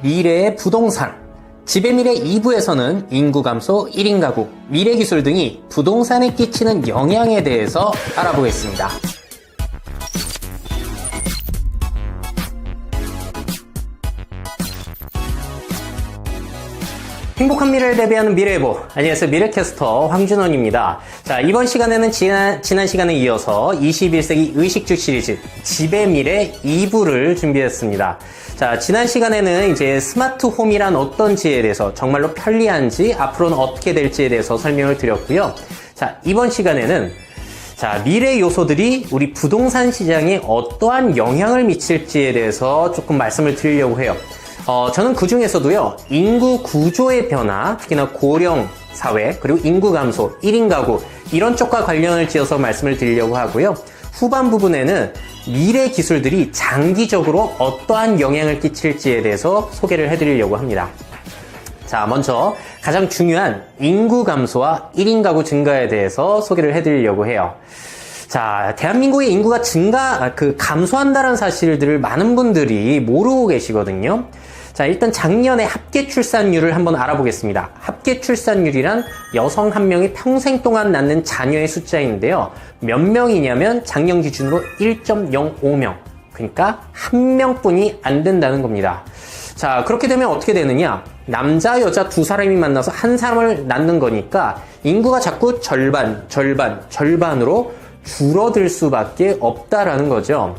미래의 부동산, 집의 미래 2부에서는 인구 감소, 1인 가구, 미래 기술 등이 부동산에 끼치는 영향에 대해서 알아보겠습니다. 행복한 미래를 대비하는 미래예보. 안녕하세요. 미래캐스터 황준원입니다. 자, 이번 시간에는 지난 시간에 이어서 21세기 의식주 시리즈 집의 미래 2부를 준비했습니다. 자, 지난 시간에는 이제 스마트 홈이란 어떤지에 대해서, 정말로 편리한지, 앞으로는 어떻게 될지에 대해서 설명을 드렸고요. 자, 이번 시간에는 미래 요소들이 우리 부동산 시장에 어떠한 영향을 미칠지에 대해서 조금 말씀을 드리려고 해요. 저는 그 중에서도요, 인구 구조의 변화, 특히나 고령 사회, 그리고 인구 감소, 1인 가구, 이런 쪽과 관련을 지어서 말씀을 드리려고 하고요. 후반 부분에는 미래 기술들이 장기적으로 어떠한 영향을 끼칠지에 대해서 소개를 해드리려고 합니다. 자, 먼저 가장 중요한 인구 감소와 1인 가구 증가에 대해서 소개를 해드리려고 해요. 자, 대한민국의 인구가 감소한다는 사실들을 많은 분들이 모르고 계시거든요. 자, 일단 작년에 합계 출산율을 한번 알아보겠습니다. 합계 출산율이란 여성 한 명이 평생 동안 낳는 자녀의 숫자인데요. 몇 명이냐면 작년 기준으로 1.05명. 그러니까 한 명뿐이 안 된다는 겁니다. 자, 그렇게 되면 어떻게 되느냐? 남자, 여자 두 사람이 만나서 한 사람을 낳는 거니까 인구가 자꾸 절반으로 줄어들 수밖에 없다라는 거죠.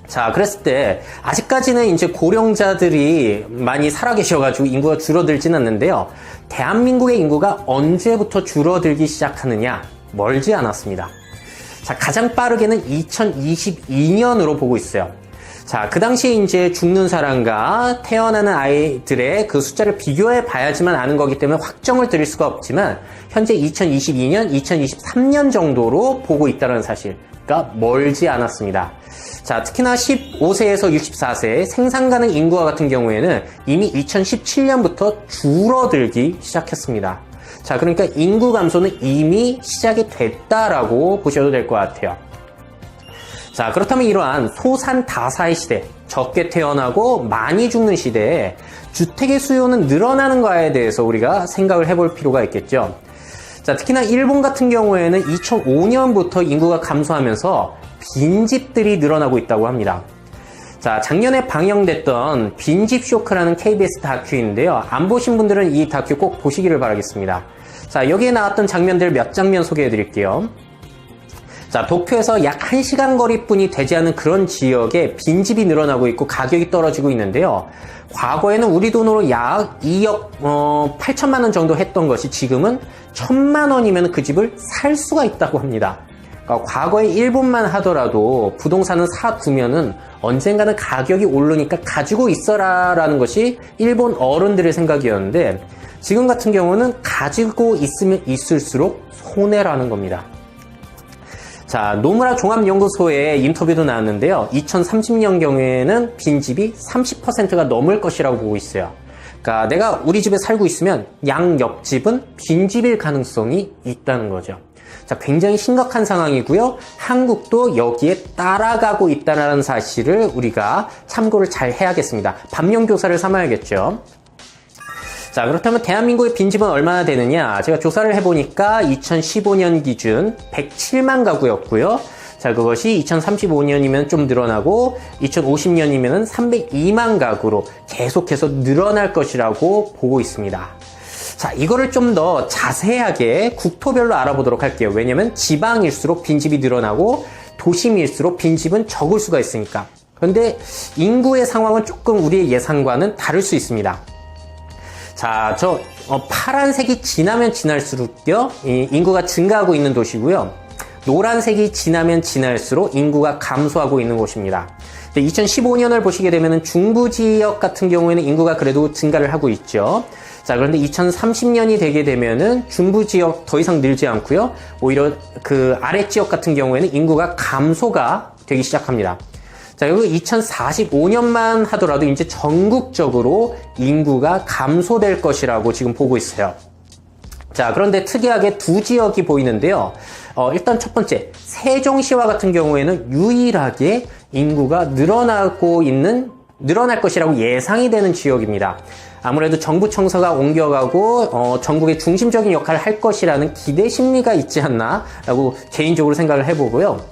자, 그랬을 때 아직까지는 이제 고령자들이 많이 살아계셔가지고 인구가 줄어들지는 않는데요. 대한민국의 인구가 언제부터 줄어들기 시작하느냐? 멀지 않았습니다. 자, 가장 빠르게는 2022년으로 보고 있어요. 자, 그 당시에 이제 죽는 사람과 태어나는 아이들의 그 숫자를 비교해 봐야지만 아는 거기 때문에 확정을 드릴 수가 없지만 현재 2022년, 2023년 정도로 보고 있다는 사실. 그러니까 멀지 않았습니다. 자, 특히나 15세에서 64세 생산 가능 인구와 같은 경우에는 이미 2017년부터 줄어들기 시작했습니다. 자, 그러니까 인구 감소는 이미 시작이 됐다라고 보셔도 될 것 같아요. 자, 그렇다면 이러한 소산다사의 시대, 적게 태어나고 많이 죽는 시대에 주택의 수요는 늘어나는 거에 대해서 우리가 생각을 해볼 필요가 있겠죠. 자, 특히나 일본 같은 경우에는 2005년부터 인구가 감소하면서 빈집들이 늘어나고 있다고 합니다. 자, 작년에 방영됐던 빈집 쇼크라는 KBS 다큐인데요. 안 보신 분들은 이 다큐 꼭 보시기를 바라겠습니다. 자, 여기에 나왔던 장면들 몇 장면 소개해 드릴게요. 자, 도쿄에서 약 1시간 거리뿐이 되지 않은 그런 지역에 빈집이 늘어나고 있고 가격이 떨어지고 있는데요. 과거에는 우리 돈으로 약 2억 8천만 원 정도 했던 것이 지금은 1,000만 원이면 그 집을 살 수가 있다고 합니다. 그러니까 과거에 일본만 하더라도 부동산은 사두면은 언젠가는 가격이 오르니까 가지고 있어라 라는 것이 일본 어른들의 생각이었는데 지금 같은 경우는 가지고 있으면 있을수록 손해라는 겁니다. 자, 노무라 종합연구소의 인터뷰도 나왔는데요. 2030년 경우에는 빈집이 30%가 넘을 것이라고 보고 있어요. 그러니까 내가 우리 집에 살고 있으면 양 옆집은 빈집일 가능성이 있다는 거죠. 자, 굉장히 심각한 상황이고요. 한국도 여기에 따라가고 있다는 사실을 우리가 참고를 잘 해야겠습니다. 반면교사를 삼아야겠죠. 자, 그렇다면 대한민국의 빈집은 얼마나 되느냐? 제가 조사를 해보니까 2015년 기준 107만 가구였고요. 자, 그것이 2035년이면 좀 늘어나고 2050년이면 302만 가구로 계속해서 늘어날 것이라고 보고 있습니다. 자, 이거를 좀 더 자세하게 국토별로 알아보도록 할게요. 왜냐면 지방일수록 빈집이 늘어나고 도심일수록 빈집은 적을 수가 있으니까. 그런데 인구의 상황은 조금 우리의 예상과는 다를 수 있습니다. 자, 파란색이 지나면 지날수록요, 인구가 증가하고 있는 도시고요. 노란색이 지나면 지날수록 인구가 감소하고 있는 곳입니다. 2015년을 보시게 되면 중부 지역 같은 경우에는 인구가 그래도 증가를 하고 있죠. 자, 그런데 2030년이 되게 되면은 중부 지역 더 이상 늘지 않고요. 오히려 그 아래 지역 같은 경우에는 인구가 감소가 되기 시작합니다. 자, 그리고 2045년만 하더라도 이제 전국적으로 인구가 감소될 것이라고 지금 보고 있어요. 자, 그런데 특이하게 두 지역이 보이는데요. 일단 첫 번째, 세종시와 같은 경우에는 유일하게 인구가 늘어나고 있는 늘어날 것이라고 예상이 되는 지역입니다. 아무래도 정부 청사가 옮겨가고 전국의 중심적인 역할을 할 것이라는 기대 심리가 있지 않나 라고 개인적으로 생각을 해보고요.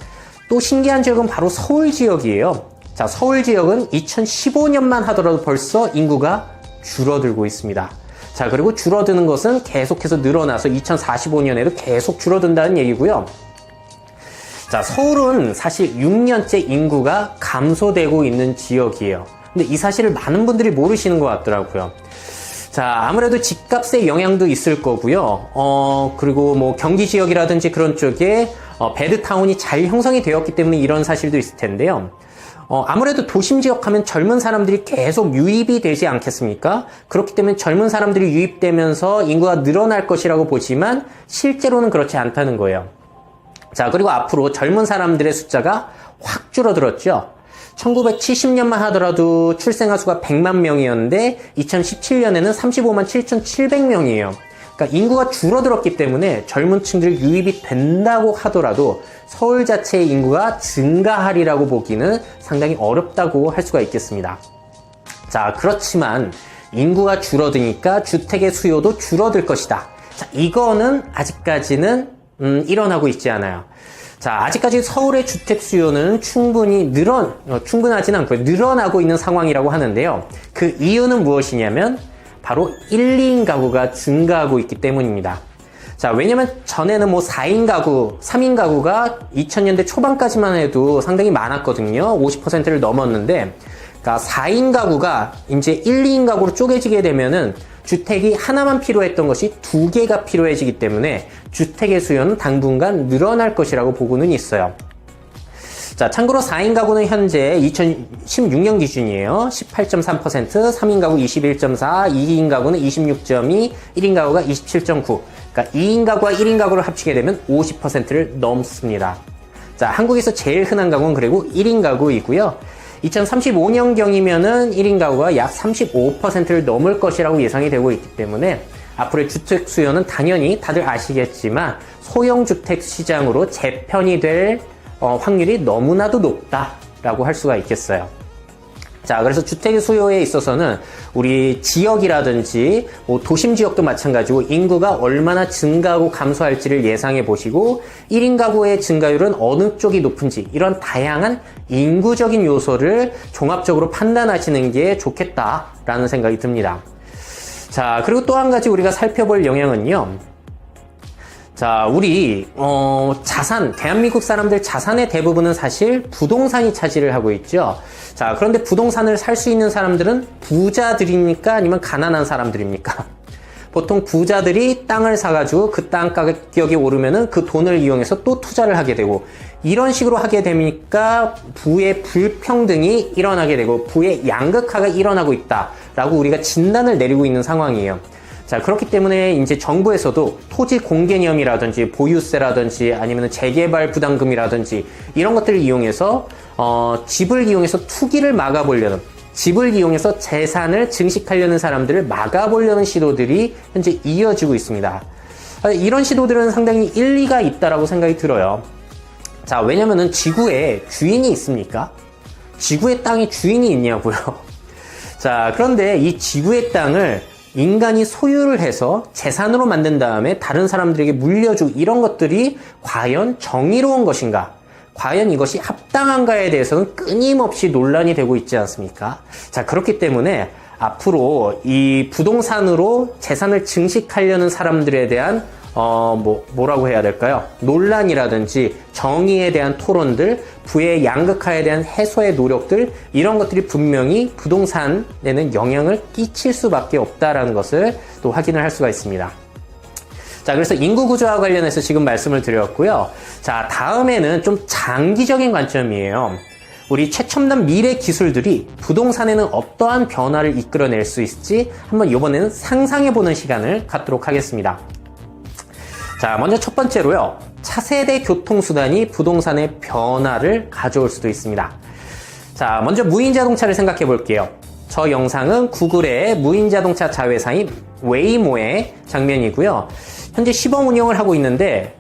또 신기한 지역은 바로 서울 지역이에요. 자, 서울 지역은 2015년만 하더라도 벌써 인구가 줄어들고 있습니다. 자, 그리고 줄어드는 것은 계속해서 늘어나서 2045년에도 계속 줄어든다는 얘기고요. 자, 서울은 사실 6년째 인구가 감소되고 있는 지역이에요. 근데 이 사실을 많은 분들이 모르시는 것 같더라고요. 자, 아무래도 집값의 영향도 있을 거고요. 그리고 뭐 경기 지역이라든지 그런 쪽에 베드타운이 잘 형성이 되었기 때문에 이런 사실도 있을 텐데요. 아무래도 도심 지역 하면 젊은 사람들이 계속 유입이 되지 않겠습니까? 그렇기 때문에 젊은 사람들이 유입되면서 인구가 늘어날 것이라고 보지만 실제로는 그렇지 않다는 거예요. 자, 그리고 앞으로 젊은 사람들의 숫자가 확 줄어들었죠. 1970년만 하더라도 출생아 수가 100만 명이었는데 2017년에는 35만 7,700명이에요. 그러니까 인구가 줄어들었기 때문에 젊은 층들 유입이 된다고 하더라도 서울 자체의 인구가 증가하리라고 보기는 상당히 어렵다고 할 수가 있겠습니다. 자, 그렇지만 인구가 줄어드니까 주택의 수요도 줄어들 것이다. 자, 이거는 아직까지는 일어나고 있지 않아요. 자, 아직까지 서울의 주택 수요는 충분하지는 않고요. 늘어나고 있는 상황이라고 하는데요. 그 이유는 무엇이냐면 바로 1, 2인 가구가 증가하고 있기 때문입니다. 자, 왜냐면 전에는 뭐 4인 가구, 3인 가구가 2000년대 초반까지만 해도 상당히 많았거든요. 50%를 넘었는데, 그러니까 4인 가구가 이제 1, 2인 가구로 쪼개지게 되면은 주택이 하나만 필요했던 것이 2개가 필요해지기 때문에 주택의 수요는 당분간 늘어날 것이라고 보고는 있어요. 자, 참고로 4인 가구는 현재 2016년 기준이에요. 18.3%, 3인 가구 21.4, 2인 가구는 26.2, 1인 가구가 27.9. 그러니까 2인 가구와 1인 가구를 합치게 되면 50%를 넘습니다. 자, 한국에서 제일 흔한 가구는 그리고 1인 가구이고요. 2035년경이면은 1인 가구가 약 35%를 넘을 것이라고 예상이 되고 있기 때문에 앞으로의 주택 수요는 당연히 다들 아시겠지만 소형 주택 시장으로 재편이 될 확률이 너무나도 높다라고 할 수가 있겠어요. 자, 그래서 주택 수요에 있어서는 우리 지역이라든지 뭐 도심 지역도 마찬가지고 인구가 얼마나 증가하고 감소할지를 예상해 보시고 1인 가구의 증가율은 어느 쪽이 높은지 이런 다양한 인구적인 요소를 종합적으로 판단하시는 게 좋겠다라는 생각이 듭니다. 자, 그리고 또 한 가지 우리가 살펴볼 영향은요. 자, 우리 대한민국 사람들 자산의 대부분은 사실 부동산이 차지를 하고 있죠. 자, 그런데 부동산을 살 수 있는 사람들은 부자들입니까? 아니면 가난한 사람들입니까? 보통 부자들이 땅을 사가지고 그 땅 가격이 오르면은 그 돈을 이용해서 또 투자를 하게 되고 이런 식으로 하게 되니까 부의 불평등이 일어나게 되고 부의 양극화가 일어나고 있다라고 우리가 진단을 내리고 있는 상황이에요. 자, 그렇기 때문에 이제 정부에서도 토지 공개념이라든지 보유세라든지 아니면 재개발 부담금이라든지 이런 것들을 이용해서 집을 이용해서 투기를 막아보려는, 집을 이용해서 재산을 증식하려는 사람들을 막아보려는 시도들이 현재 이어지고 있습니다. 이런 시도들은 상당히 일리가 있다라고 생각이 들어요. 자, 왜냐면은 지구에 주인이 있습니까? 지구의 땅에 주인이 있냐고요. 자, 그런데 이 지구의 땅을 인간이 소유를 해서 재산으로 만든 다음에 다른 사람들에게 물려주고 이런 것들이 과연 정의로운 것인가? 과연 이것이 합당한가에 대해서는 끊임없이 논란이 되고 있지 않습니까? 자, 그렇기 때문에 앞으로 이 부동산으로 재산을 증식하려는 사람들에 대한 뭐라고 해야 될까요? 논란이라든지 정의에 대한 토론들, 부의 양극화에 대한 해소의 노력들, 이런 것들이 분명히 부동산에는 영향을 끼칠 수밖에 없다라는 것을 또 확인을 할 수가 있습니다. 자, 그래서 인구 구조와 관련해서 지금 말씀을 드렸고요. 자, 다음에는 좀 장기적인 관점이에요. 우리 최첨단 미래 기술들이 부동산에는 어떠한 변화를 이끌어낼 수 있을지 한번 이번에는 상상해보는 시간을 갖도록 하겠습니다. 자, 먼저 첫 번째로요. 차세대 교통수단이 부동산의 변화를 가져올 수도 있습니다. 자, 먼저 무인자동차를 생각해 볼게요. 저 영상은 구글의 무인자동차 자회사인 웨이모의 장면이고요. 현재 시범 운영을 하고 있는데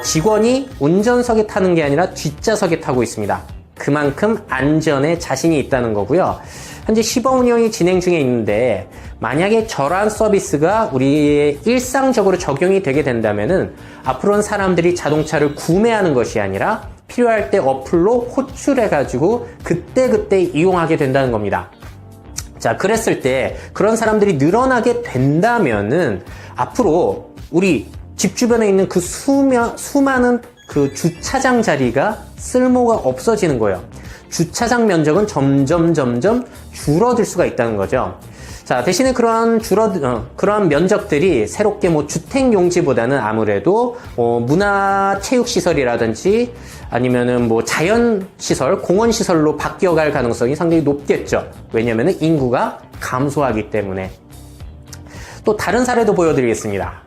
직원이 운전석에 타는 게 아니라 뒷좌석에 타고 있습니다. 그만큼 안전에 자신이 있다는 거고요. 현재 시범 운영이 진행 중에 있는데 만약에 저러한 서비스가 우리의 일상적으로 적용이 되게 된다면은 앞으로는 사람들이 자동차를 구매하는 것이 아니라 필요할 때 어플로 호출해가지고 그때그때 이용하게 된다는 겁니다. 자, 그랬을 때 그런 사람들이 늘어나게 된다면은 앞으로 우리 집 주변에 있는 그 수많은 그 주차장 자리가 쓸모가 없어지는 거예요. 주차장 면적은 점점 줄어들 수가 있다는 거죠. 자, 대신에 그러한 면적들이 새롭게 뭐 주택 용지보다는 아무래도 문화체육시설이라든지 아니면은 뭐 자연시설, 공원시설로 바뀌어갈 가능성이 상당히 높겠죠. 왜냐면은 인구가 감소하기 때문에. 또 다른 사례도 보여드리겠습니다.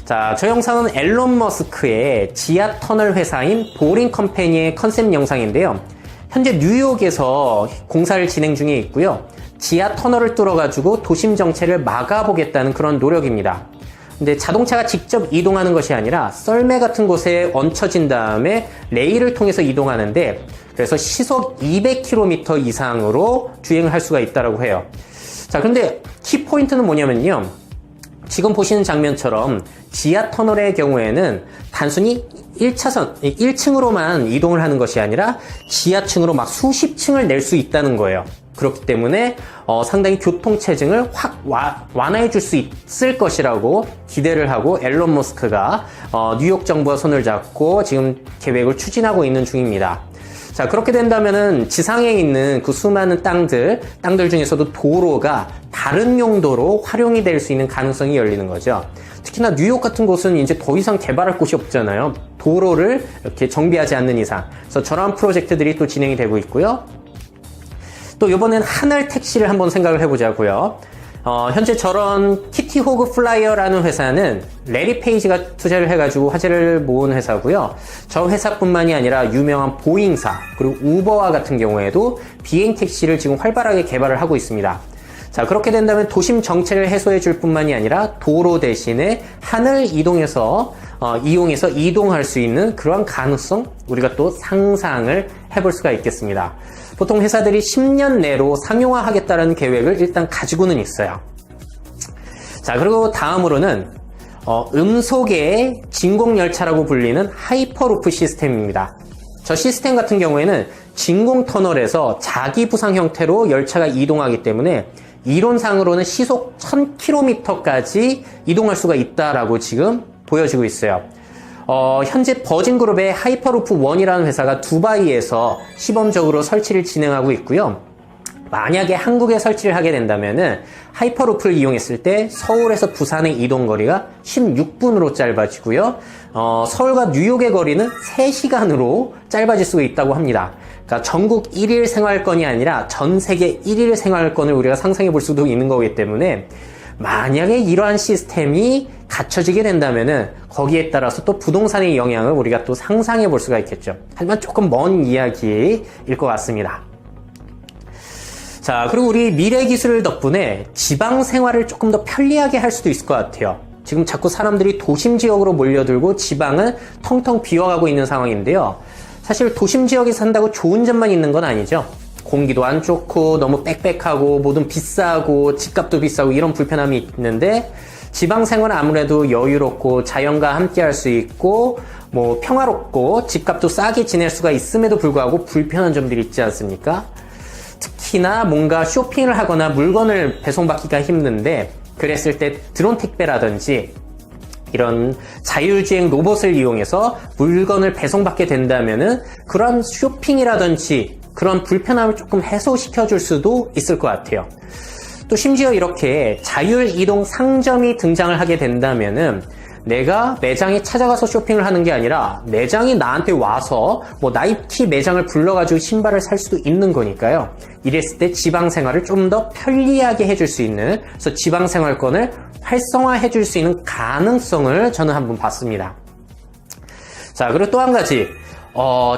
자, 저 영상은 앨런 머스크의 지하 터널 회사인 보링 컴퍼니의 컨셉 영상인데요. 현재 뉴욕에서 공사를 진행 중에 있고요. 지하 터널을 뚫어가지고 도심 정체를 막아보겠다는 그런 노력입니다. 근데 자동차가 직접 이동하는 것이 아니라 썰매 같은 곳에 얹혀진 다음에 레일을 통해서 이동하는데 그래서 시속 200km 이상으로 주행을 할 수가 있다고 해요. 자, 그런데 키포인트는 뭐냐면요. 지금 보시는 장면처럼 지하 터널의 경우에는 단순히 1층으로만 이동을 하는 것이 아니라 지하층으로 막 수십 층을 낼 수 있다는 거예요. 그렇기 때문에 상당히 교통체증을 확 완화해 줄 수 있을 것이라고 기대를 하고 앨런 머스크가 뉴욕 정부와 손을 잡고 지금 계획을 추진하고 있는 중입니다. 자, 그렇게 된다면은 지상에 있는 그 수많은 땅들 중에서도 도로가 다른 용도로 활용이 될 수 있는 가능성이 열리는 거죠. 특히나 뉴욕 같은 곳은 이제 더 이상 개발할 곳이 없잖아요. 도로를 이렇게 정비하지 않는 이상. 그래서 저런 프로젝트들이 또 진행이 되고 있고요. 또 이번엔 하늘 택시를 한번 생각을 해보자고요. 현재 저런 키티호그 플라이어라는 회사는 레리 페이지가 투자를 해가지고 화제를 모은 회사고요. 저 회사뿐만이 아니라 유명한 보잉사 그리고 우버와 같은 경우에도 비행 택시를 지금 활발하게 개발을 하고 있습니다. 자, 그렇게 된다면 도심 정체를 해소해 줄 뿐만이 아니라 도로 대신에 하늘 이용해서 이동할 수 있는 그런 가능성 우리가 또 상상을 해볼 수가 있겠습니다. 보통 회사들이 10년 내로 상용화하겠다는 계획을 일단 가지고는 있어요. 자, 그리고 다음으로는 음속의 진공열차라고 불리는 하이퍼루프 시스템입니다. 저 시스템 같은 경우에는 진공터널에서 자기부상 형태로 열차가 이동하기 때문에 이론상으로는 시속 1000km까지 이동할 수가 있다라고 지금 보여지고 있어요. 현재 버진그룹의 하이퍼루프 1이라는 회사가 두바이에서 시범적으로 설치를 진행하고 있고요. 만약에 한국에 설치를 하게 된다면은 하이퍼루프를 이용했을 때 서울에서 부산의 이동거리가 16분으로 짧아지고요. 서울과 뉴욕의 거리는 3시간으로 짧아질 수가 있다고 합니다. 그러니까 전국 1일 생활권이 아니라 전 세계 1일 생활권을 우리가 상상해 볼 수도 있는 거기 때문에 만약에 이러한 시스템이 갖춰지게 된다면은 거기에 따라서 또 부동산의 영향을 우리가 또 상상해 볼 수가 있겠죠. 하지만 조금 먼 이야기일 것 같습니다. 자, 그리고 우리 미래 기술 덕분에 지방 생활을 조금 더 편리하게 할 수도 있을 것 같아요. 지금 자꾸 사람들이 도심 지역으로 몰려들고 지방은 텅텅 비어가고 있는 상황인데요. 사실 도심 지역에 산다고 좋은 점만 있는 건 아니죠. 공기도 안 좋고 너무 빽빽하고 뭐든 비싸고 집값도 비싸고 이런 불편함이 있는데 지방 생활은 아무래도 여유롭고 자연과 함께 할 수 있고 뭐 평화롭고 집값도 싸게 지낼 수가 있음에도 불구하고 불편한 점들이 있지 않습니까? 특히나 뭔가 쇼핑을 하거나 물건을 배송받기가 힘든데 그랬을 때 드론 택배라든지 이런 자율주행 로봇을 이용해서 물건을 배송받게 된다면은 그런 쇼핑이라든지 그런 불편함을 조금 해소시켜 줄 수도 있을 것 같아요. 또 심지어 이렇게 자율이동 상점이 등장을 하게 된다면은 내가 매장에 찾아가서 쇼핑을 하는 게 아니라 매장이 나한테 와서 뭐 나이키 매장을 불러가지고 신발을 살 수도 있는 거니까요. 이랬을 때 지방 생활을 좀 더 편리하게 해줄 수 있는, 그래서 지방 생활권을 활성화해 줄 수 있는 가능성을 저는 한번 봤습니다. 자, 그리고 또 한 가지.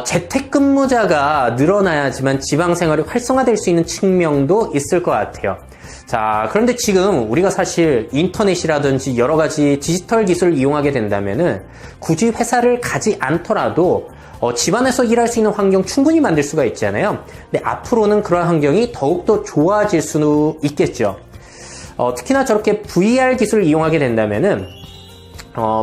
재택근무자가 늘어나야지만 지방생활이 활성화될 수 있는 측면도 있을 것 같아요. 자, 그런데 지금 우리가 사실 인터넷이라든지 여러 가지 디지털 기술을 이용하게 된다면은 굳이 회사를 가지 않더라도 집안에서 일할 수 있는 환경 충분히 만들 수가 있잖아요. 근데 앞으로는 그런 환경이 더욱더 좋아질 수 있겠죠. 특히나 저렇게 VR 기술을 이용하게 된다면은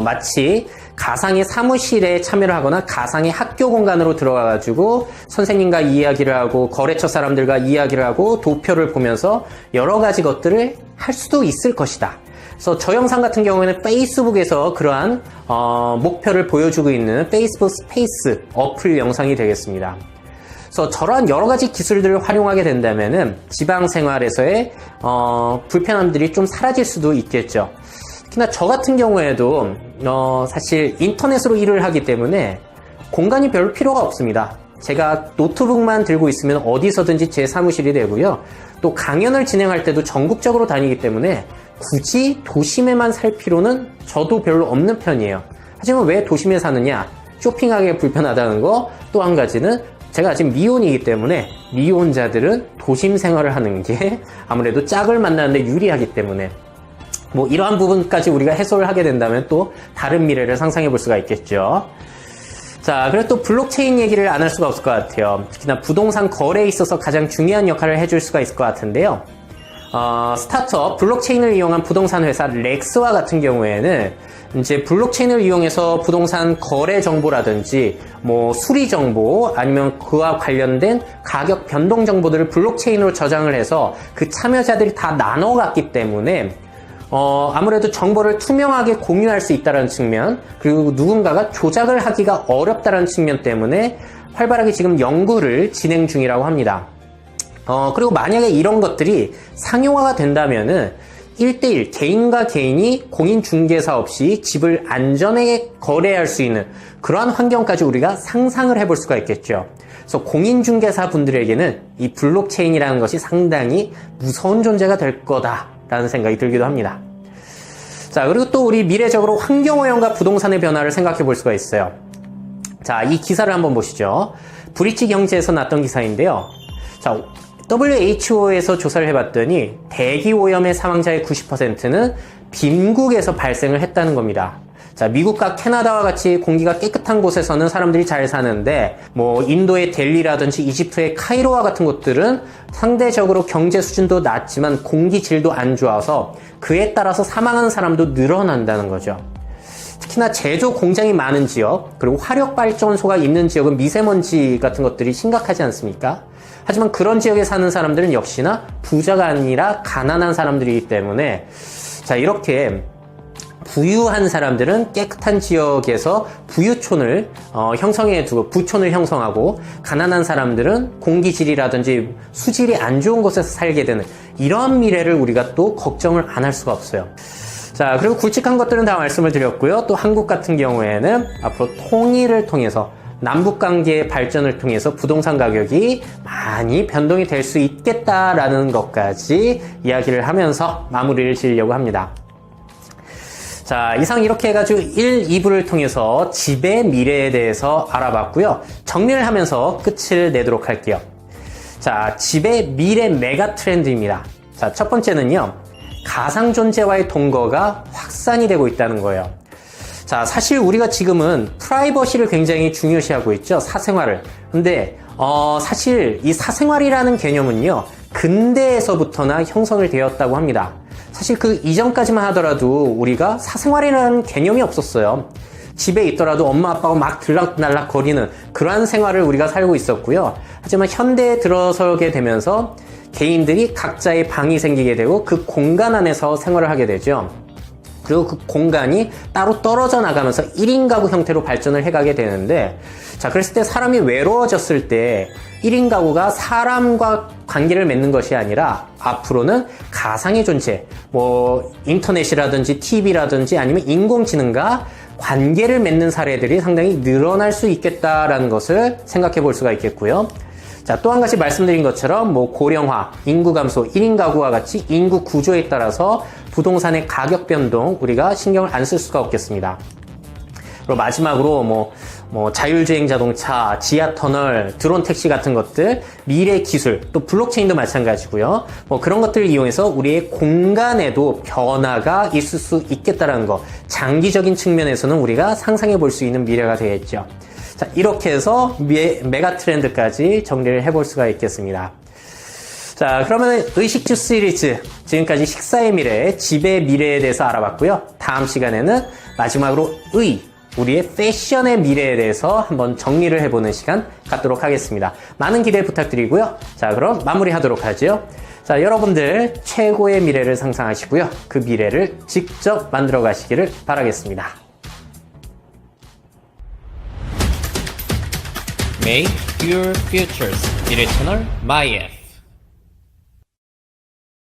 마치 가상의 사무실에 참여를 하거나 가상의 학교 공간으로 들어가가지고 선생님과 이야기를 하고 거래처 사람들과 이야기를 하고 도표를 보면서 여러 가지 것들을 할 수도 있을 것이다. 그래서 저 영상 같은 경우에는 페이스북에서 그러한 목표를 보여주고 있는 페이스북 스페이스 어플 영상이 되겠습니다. 그래서 저러한 여러 가지 기술들을 활용하게 된다면은 지방 생활에서의 불편함들이 좀 사라질 수도 있겠죠. 특히나 저 같은 경우에도 사실 인터넷으로 일을 하기 때문에 공간이 별 필요가 없습니다. 제가 노트북만 들고 있으면 어디서든지 제 사무실이 되고요. 또 강연을 진행할 때도 전국적으로 다니기 때문에 굳이 도심에만 살 필요는 저도 별로 없는 편이에요. 하지만 왜 도심에 사느냐? 쇼핑하기 불편하다는 거. 또 한 가지는 제가 아직 미혼이기 때문에 미혼자들은 도심 생활을 하는 게 아무래도 짝을 만나는데 유리하기 때문에 뭐 이러한 부분까지 우리가 해소를 하게 된다면 또 다른 미래를 상상해 볼 수가 있겠죠. 자, 그리고 또 블록체인 얘기를 안 할 수가 없을 것 같아요. 특히나 부동산 거래에 있어서 가장 중요한 역할을 해줄 수가 있을 것 같은데요. 스타트업 블록체인을 이용한 부동산 회사 렉스와 같은 경우에는 이제 블록체인을 이용해서 부동산 거래 정보라든지 뭐 수리 정보 아니면 그와 관련된 가격 변동 정보들을 블록체인으로 저장을 해서 그 참여자들이 다 나눠갔기 때문에 아무래도 정보를 투명하게 공유할 수 있다는 측면, 그리고 누군가가 조작을 하기가 어렵다는 측면 때문에 활발하게 지금 연구를 진행 중이라고 합니다. 그리고 만약에 이런 것들이 상용화가 된다면은 1대1 개인과 개인이 공인중개사 없이 집을 안전하게 거래할 수 있는 그러한 환경까지 우리가 상상을 해볼 수가 있겠죠. 그래서 공인중개사 분들에게는 이 블록체인이라는 것이 상당히 무서운 존재가 될 거다라는 생각이 들기도 합니다. 자, 그리고 또 우리 미래적으로 환경오염과 부동산의 변화를 생각해 볼 수가 있어요. 자, 이 기사를 한번 보시죠. 브릿지 경제에서 났던 기사인데요. 자, WHO에서 조사를 해봤더니 대기오염의 사망자의 90%는 빈국에서 발생을 했다는 겁니다. 자, 미국과 캐나다와 같이 공기가 깨끗한 곳에서는 사람들이 잘 사는데 뭐 인도의 델리라든지 이집트의 카이로와 같은 곳들은 상대적으로 경제 수준도 낮지만 공기 질도 안 좋아서 그에 따라서 사망하는 사람도 늘어난다는 거죠. 특히나 제조 공장이 많은 지역, 그리고 화력발전소가 있는 지역은 미세먼지 같은 것들이 심각하지 않습니까? 하지만 그런 지역에 사는 사람들은 역시나 부자가 아니라 가난한 사람들이기 때문에 자, 이렇게 부유한 사람들은 깨끗한 지역에서 부유촌을 형성해 두고 부촌을 형성하고 가난한 사람들은 공기질이라든지 수질이 안 좋은 곳에서 살게 되는 이러한 미래를 우리가 또 걱정을 안 할 수가 없어요. 자, 그리고 굵직한 것들은 다 말씀을 드렸고요. 또 한국 같은 경우에는 앞으로 통일을 통해서 남북관계의 발전을 통해서 부동산 가격이 많이 변동이 될 수 있겠다라는 것까지 이야기를 하면서 마무리를 지으려고 합니다. 자, 이상 이렇게 해가지고 1, 2부를 통해서 집의 미래에 대해서 알아봤고요. 정리를 하면서 끝을 내도록 할게요. 자, 집의 미래 메가 트렌드입니다. 자, 첫 번째는요. 가상 존재와의 동거가 확산이 되고 있다는 거예요. 자, 사실 우리가 지금은 프라이버시를 굉장히 중요시하고 있죠. 사생활을. 근데 사실 이 사생활이라는 개념은요. 근대에서부터나 형성을 되었다고 합니다. 사실 그 이전까지만 하더라도 우리가 사생활이라는 개념이 없었어요. 집에 있더라도 엄마 아빠가 막 들락날락 거리는 그러한 생활을 우리가 살고 있었고요. 하지만 현대에 들어서게 되면서 개인들이 각자의 방이 생기게 되고 그 공간 안에서 생활을 하게 되죠. 그리고 그 공간이 따로 떨어져 나가면서 1인 가구 형태로 발전을 해가게 되는데, 자, 그랬을 때 사람이 외로워졌을 때 1인 가구가 사람과 관계를 맺는 것이 아니라 앞으로는 가상의 존재, 뭐 인터넷이라든지 TV라든지 아니면 인공지능과 관계를 맺는 사례들이 상당히 늘어날 수 있겠다라는 것을 생각해 볼 수가 있겠고요. 자, 또 한 가지 말씀드린 것처럼 뭐 고령화, 인구 감소, 1인 가구와 같이 인구 구조에 따라서 부동산의 가격 변동 우리가 신경을 안 쓸 수가 없겠습니다. 그리고 마지막으로 뭐 자율주행 자동차, 지하 터널, 드론 택시 같은 것들, 미래 기술, 또 블록체인도 마찬가지고요. 뭐 그런 것들을 이용해서 우리의 공간에도 변화가 있을 수 있겠다라는 거, 장기적인 측면에서는 우리가 상상해 볼 수 있는 미래가 되겠죠. 자, 이렇게 해서 메가 트렌드까지 정리를 해볼 수가 있겠습니다. 자, 그러면 의식주 시리즈, 지금까지 식사의 미래, 집의 미래에 대해서 알아봤고요. 다음 시간에는 마지막으로 우리의 패션의 미래에 대해서 한번 정리를 해보는 시간 갖도록 하겠습니다. 많은 기대 부탁드리고요. 자, 그럼 마무리하도록 하죠. 자, 여러분들 최고의 미래를 상상하시고요. 그 미래를 직접 만들어 가시기를 바라겠습니다. Make your futures. 미래 채널 마이F.